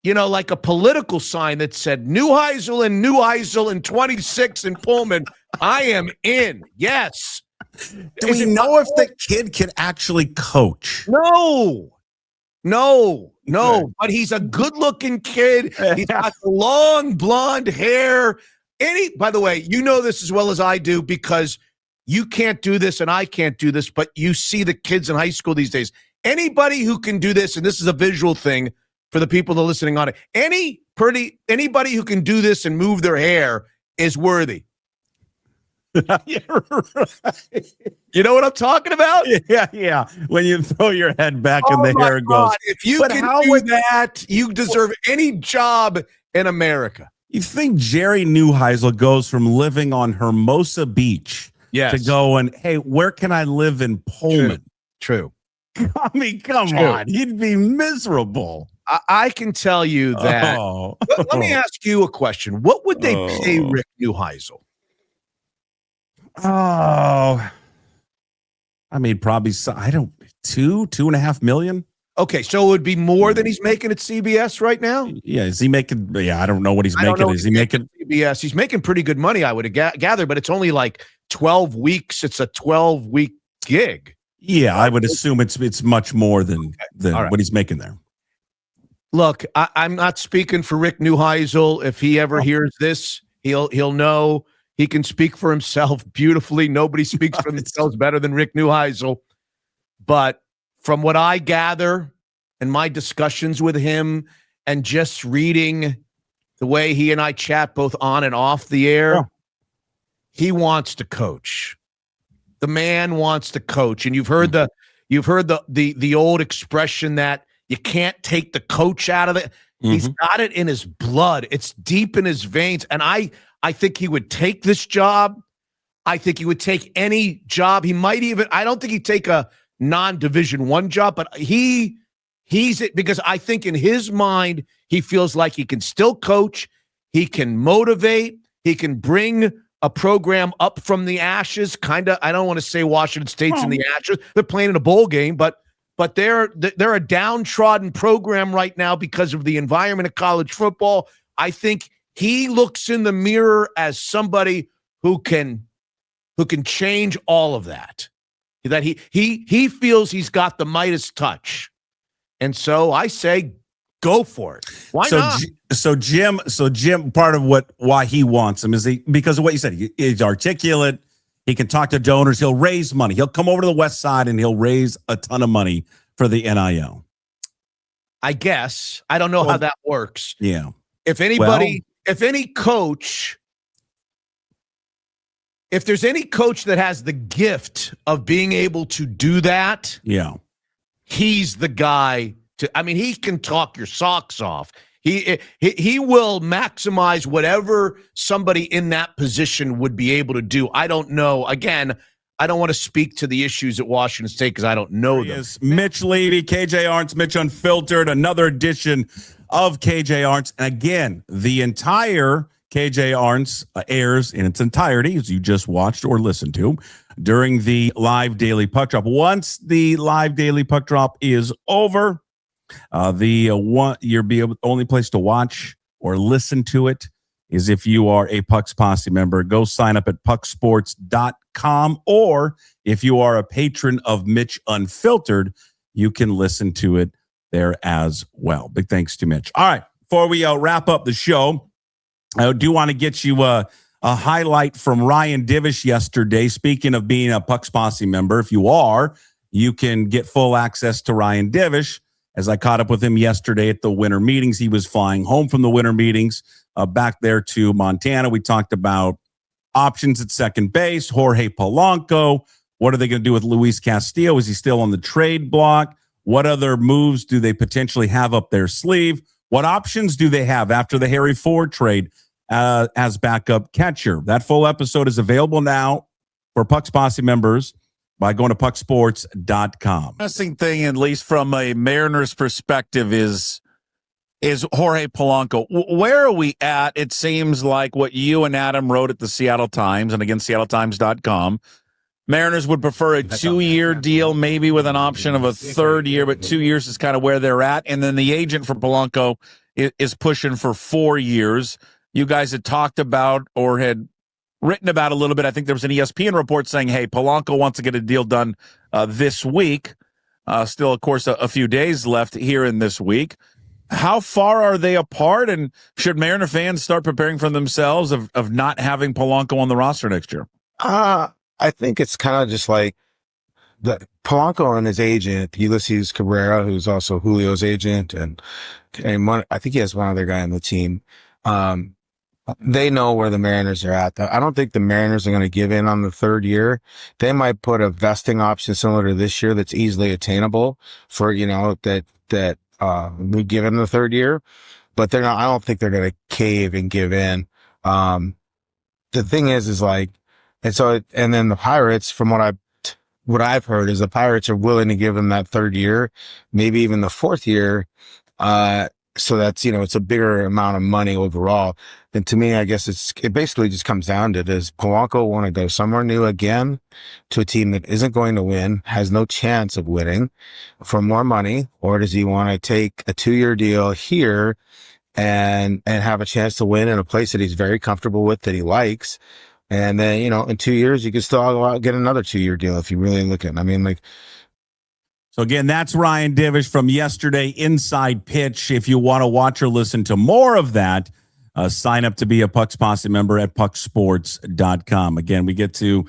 like a political sign that said Neuheisel and 26 in Pullman, I am in. Yes. Do we know if the kid can actually coach? No. Okay. But he's a good-looking kid. He's got long blonde hair. By the way, you know this as well as I do because you can't do this and I can't do this, but you see the kids in high school these days. Anybody who can do this, and this is a visual thing for the people that are listening on it, anybody who can do this and move their hair is worthy. Yeah, right. You know what I'm talking about? Yeah. When you throw your head back and the hair goes. If you can do that, you deserve any job in America. You think Jerry Neuheisel goes from living on Hermosa Beach to going, hey, where can I live in Pullman? True. I mean, come on. He'd be miserable. I can tell you that. Let me ask you a question. What would they pay Rick Neuheisel? I mean, probably, $2.5 million. Okay, so it would be more than he's making at CBS right now? Yeah, is he making, I don't know what he's making. Is he making CBS? He's making pretty good money, I would gather, but it's only like 12 weeks. It's a 12-week gig. Yeah, I would assume it's much more than what he's making there. Look, I'm not speaking for Rick Neuheisel. If he ever hears this, he'll know. He can speak for himself beautifully. Nobody speaks for themselves better than Rick Neuheisel. But from what I gather in my discussions with him and just reading the way he and I chat both on and off the air, he wants to coach. The man wants to coach. And you've heard the old expression that you can't take the coach out of it. He's got it in his blood. It's deep in his veins. And I think he would take this job. I think he would take any job. He might even, I don't think he'd take a non-Division I job, but he's it because I think in his mind, he feels like he can still coach. He can motivate. He can bring a program up from the ashes. Kind of, I don't want to say Washington State's in the ashes. They're playing in a bowl game, but they're a downtrodden program right now because of the environment of college football. I think he looks in the mirror as somebody who can change all of that. That he feels he's got the Midas touch. And so I say go for it. Why not? So Jim, part of why he wants him is because of what you said. He's articulate. He can talk to donors. He'll raise money. He'll come over to the West Side and he'll raise a ton of money for the NIL. I guess. I don't know how that works. Yeah. If any coach, if there's any coach that has the gift of being able to do that, he's the guy he can talk your socks off. He will maximize whatever somebody in that position would be able to do. I don't know. Again, I don't want to speak to the issues at Washington State because I don't know them. Mitch Levy, KJ-Arent's Mitch Unfiltered, another edition of KJ-Arent's. And again, the entire KJ-Arent's airs in its entirety, as you just watched or listened to, during the live daily puck drop. Once the live daily puck drop is over, only place to watch or listen to it is if you are a Puck's Posse member. Go sign up at pucksports.com, or if you are a patron of Mitch Unfiltered, you can listen to it there as well. Big thanks to Mitch. All right, before we wrap up the show, I do want to get you a highlight from Ryan Divish yesterday. Speaking of being a Puck's Posse member, if you are, you can get full access to Ryan Divish. As I caught up with him yesterday at the winter meetings, he was flying home from the winter meetings back there to Montana. We talked about options at second base, Jorge Polanco. What are they going to do with Luis Castillo? Is he still on the trade block? What other moves do they potentially have up their sleeve? What options do they have after the Harry Ford trade as backup catcher? That full episode is available now for Puck's Posse members by going to pucksports.com. Interesting thing, at least from a Mariners perspective, is Jorge Polanco. Where are we at? It seems like what you and Adam wrote at the Seattle Times, and again, seattletimes.com, Mariners would prefer a 2-year deal, maybe with an option of a third year, but 2 years is kind of where they're at. And then the agent for Polanco is pushing for 4 years. You guys had talked about or had written about a little bit. I think there was an ESPN report saying, hey, Polanco wants to get a deal done this week. Still, of course, a few days left here in this week. How far are they apart? And should Mariner fans start preparing for themselves of not having Polanco on the roster next year? I think it's kind of just like the Polanco and his agent, Ulysses Cabrera, who's also Julio's agent, and I think he has one other guy on the team. They know where the Mariners are at. I don't think the Mariners are going to give in on the third year. They might put a vesting option similar to this year that's easily attainable for, that we give in the third year, but they're not. I don't think they're going to cave and give in. The thing is like, and then the Pirates, from what I've heard, is the Pirates are willing to give him that third year, maybe even the fourth year. So that's, it's a bigger amount of money overall. And to me, I guess it basically just comes down to, does Polanco want to go somewhere new again to a team that isn't going to win, has no chance of winning, for more money? Or does he want to take a 2-year deal here and have a chance to win in a place that he's very comfortable with, that he likes? And then, in 2 years, you can still go out and get another 2-year deal if you really look at it. So again, that's Ryan Divish from yesterday, Inside Pitch. If you want to watch or listen to more of that, sign up to be a Puck's Posse member at pucksports.com. Again, we get to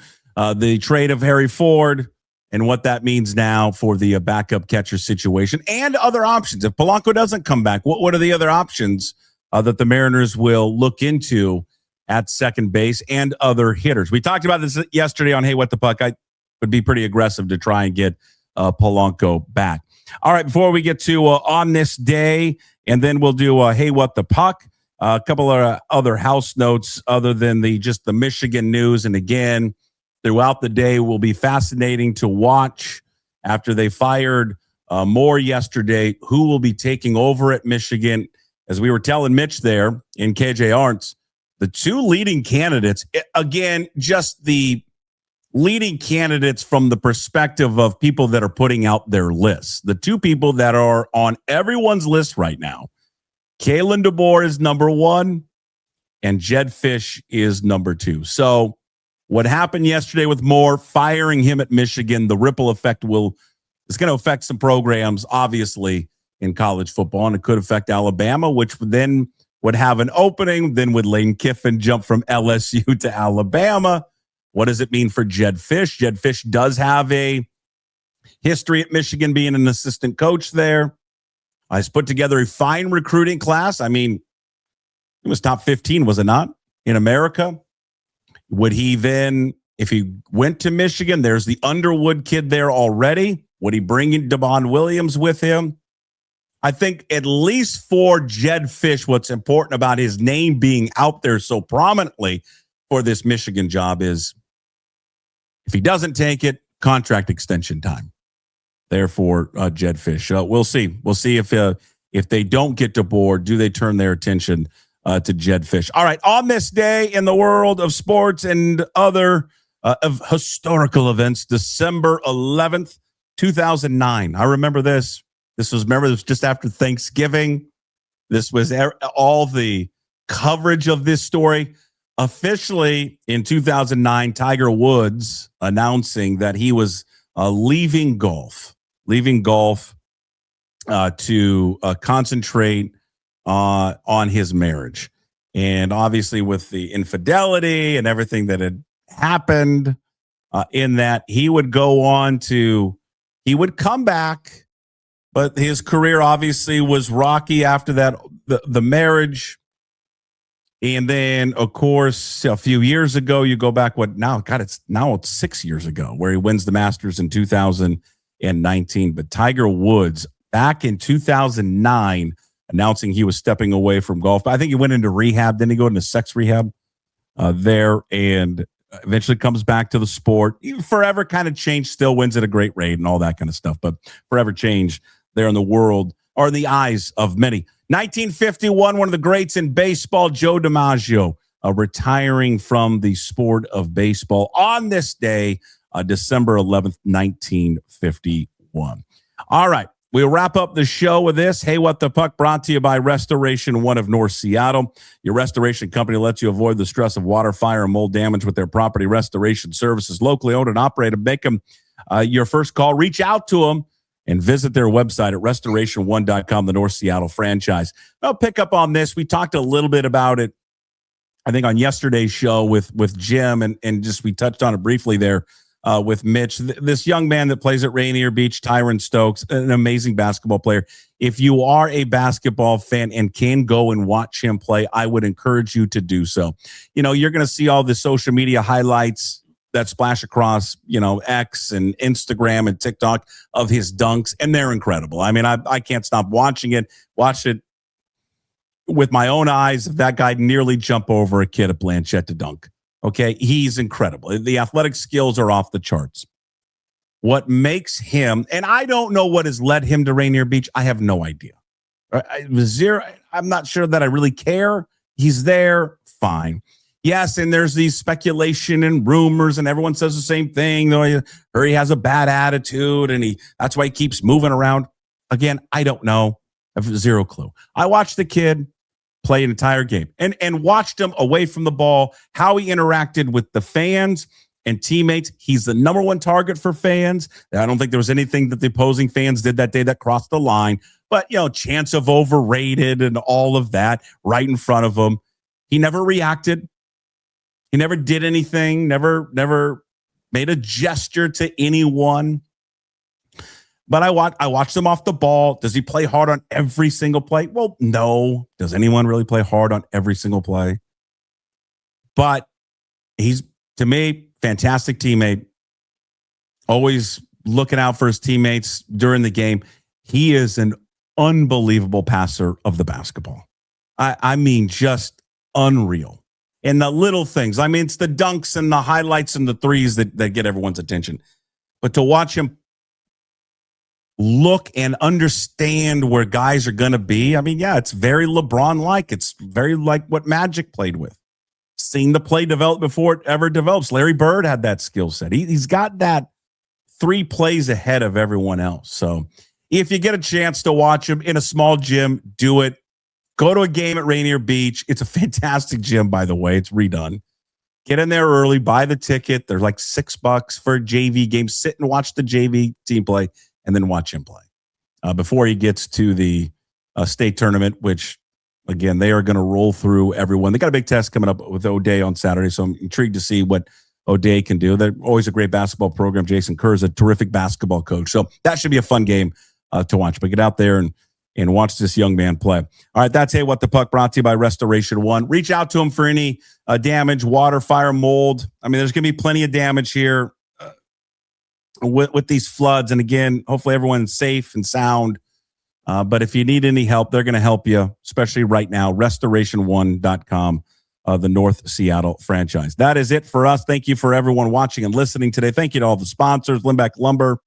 the trade of Harry Ford and what that means now for the backup catcher situation and other options. If Polanco doesn't come back, what are the other options that the Mariners will look into at second base and other hitters? We talked about this yesterday on Hey, What the Puck. I would be pretty aggressive to try and get Polanco back. All right, before we get to On This Day, and then we'll do Hey, What the Puck, a couple of other house notes other than just the Michigan news. And again, throughout the day will be fascinating to watch after they fired Moore yesterday, who will be taking over at Michigan. As we were telling Mitch there in KJ-Arent, the two leading candidates, again, just the leading candidates from the perspective of people that are putting out their lists. The two people that are on everyone's list right now, Kalen DeBoer is number 1 and Jedd Fisch is number 2. So what happened yesterday with Moore, firing him at Michigan, the ripple effect is going to affect some programs, obviously, in college football, and it could affect Alabama, which then would have an opening. Then would Lane Kiffin jump from LSU to Alabama? What does it mean for Jedd Fisch? Jedd Fisch does have a history at Michigan, being an assistant coach there. He's put together a fine recruiting class. I mean, it was top 15, was it not, in America? Would he then, if he went to Michigan, there's the Underwood kid there already. Would he bring in Devon Williams with him? I think at least for Jedd Fisch, what's important about his name being out there so prominently for this Michigan job is, if he doesn't take it, contract extension time. Therefore, Jedd Fisch. We'll see. We'll see if they don't get DeBoer, do they turn their attention to Jedd Fisch? All right. On this day in the world of sports and other of historical events, December 11th, 2009. I remember this. This was just after Thanksgiving. This was all the coverage of this story. Officially in 2009, Tiger Woods announcing that he was leaving golf to concentrate on his marriage. And obviously with the infidelity and everything that had happened in that, he would come back, but his career obviously was rocky after that, the marriage. And then, of course, a few years ago, you go back, it's 6 years ago, where he wins the Masters in 2019. But Tiger Woods, back in 2009, announcing he was stepping away from golf. I think he went into rehab. Then he go into sex rehab there, and eventually comes back to the sport. He forever kind of changed, still wins at a great rate and all that kind of stuff, but forever changed there in the world, or in the eyes of many. 1951, one of the greats in baseball, Joe DiMaggio, retiring from the sport of baseball. On this day, December 11th, 1951. All right. We'll wrap up the show with this. Hey, What the Puck, brought to you by Restoration One of North Seattle. Your restoration company lets you avoid the stress of water, fire, and mold damage with their property restoration services. Locally owned and operated. Make them your first call. Reach out to them and visit their website at restoration1.com, the North Seattle franchise. I'll pick up on this. We talked a little bit about it, I think, on yesterday's show with Jim, and just we touched on it briefly there. With Mitch, this young man that plays at Rainier Beach, Tyron Stokes, an amazing basketball player. If you are a basketball fan and can go and watch him play, I would encourage you to do so. You know, you're going to see all the social media highlights that splash across, X and Instagram and TikTok of his dunks, and they're incredible. I mean, I can't stop watching it. Watch it with my own eyes. That guy nearly jumped over a kid at Blanchette to dunk. Okay, he's incredible. The athletic skills are off the charts. What makes him, and I don't know what has led him to Rainier Beach. I have no idea. I'm not sure that I really care. He's there, fine. Yes, and there's these speculation and rumors, and everyone says the same thing. Or he has a bad attitude, and that's why he keeps moving around. Again, I don't know. I have zero clue. I watched the kid play an entire game and watched him away from the ball, how he interacted with the fans and teammates. He's the number one target for fans. I don't think there was anything that the opposing fans did that day that crossed the line, but chance of overrated and all of that right in front of him. He never reacted. He never did anything, never made a gesture to anyone. But I watched him off the ball. Does he play hard on every single play? Well, no. Does anyone really play hard on every single play? But he's, to me, fantastic teammate. Always looking out for his teammates during the game. He is an unbelievable passer of the basketball. I mean, just unreal. And the little things. I mean, it's the dunks and the highlights and the threes that get everyone's attention. But to watch him look and understand where guys are going to be. I mean, yeah, it's very LeBron-like. It's very like what Magic played with. Seeing the play develop before it ever develops. Larry Bird had that skill set. He's got that 3 plays ahead of everyone else. So if you get a chance to watch him in a small gym, do it. Go to a game at Rainier Beach. It's a fantastic gym, by the way. It's redone. Get in there early, buy the ticket. They're like $6 for a JV game. Sit and watch the JV team play, and then watch him play before he gets to the state tournament, which, again, they are going to roll through everyone. They got a big test coming up with O'Day on Saturday, so I'm intrigued to see what O'Day can do. They're always a great basketball program. Jason Kerr is a terrific basketball coach, so that should be a fun game to watch. But get out there and watch this young man play. All right, that's Hey, What the Puck, brought to you by Restoration One. Reach out to him for any damage, water, fire, mold. I mean, there's going to be plenty of damage here with these floods. And again, hopefully everyone's safe and sound. But if you need any help, they're going to help you, especially right now. Restoration1.com, the North Seattle franchise. That is it for us. Thank you for everyone watching and listening today. Thank you to all the sponsors, Limbeck Lumber,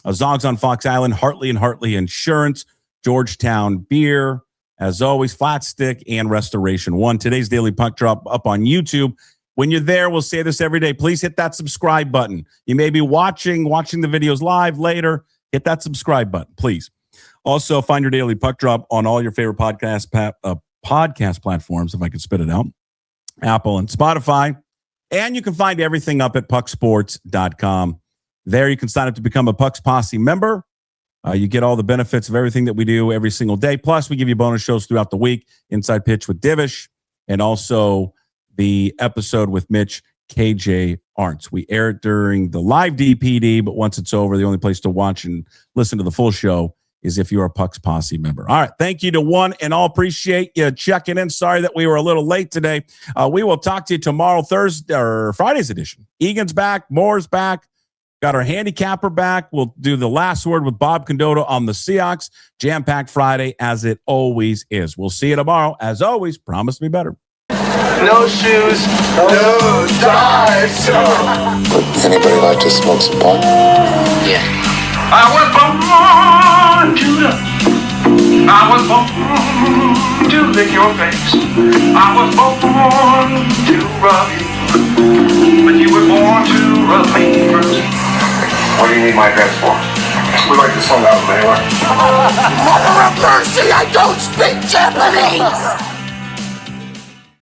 Zogs on Fox Island, Hartley and Hartley Insurance, Georgetown Beer, as always, Flat Stick, and Restoration One. Today's Daily Puck Drop up on YouTube. When you're there, we'll say this every day. Please hit that subscribe button. You may be watching the videos live later. Hit that subscribe button, please. Also, find your Daily Puck Drop on all your favorite podcast platforms, if I can spit it out, Apple and Spotify. And you can find everything up at pucksports.com. There you can sign up to become a Pucks Posse member. You get all the benefits of everything that we do every single day. Plus, we give you bonus shows throughout the week. Inside Pitch with Divish, and also the episode with Mitch, KJ-Arent. We air it during the live DPD, but once it's over, the only place to watch and listen to the full show is if you're a Pucks Posse member. All right. Thank you to one and all. Appreciate you checking in. Sorry that we were a little late today. We will talk to you tomorrow, Thursday or Friday's edition. Egan's back. Moore's back. Got our handicapper back. We'll do the last word with Bob Condotta on the Seahawks. Jam-packed Friday, as it always is. We'll see you tomorrow. As always, promise to be better. No shoes, no ties. Would anybody like to smoke some pot? Yeah. I was born to lick your face. I was born to rub you, but you were born to Well, thank you, Bruce. What do you need my address for? We like the song out, man. Mother of mercy, I don't speak Japanese!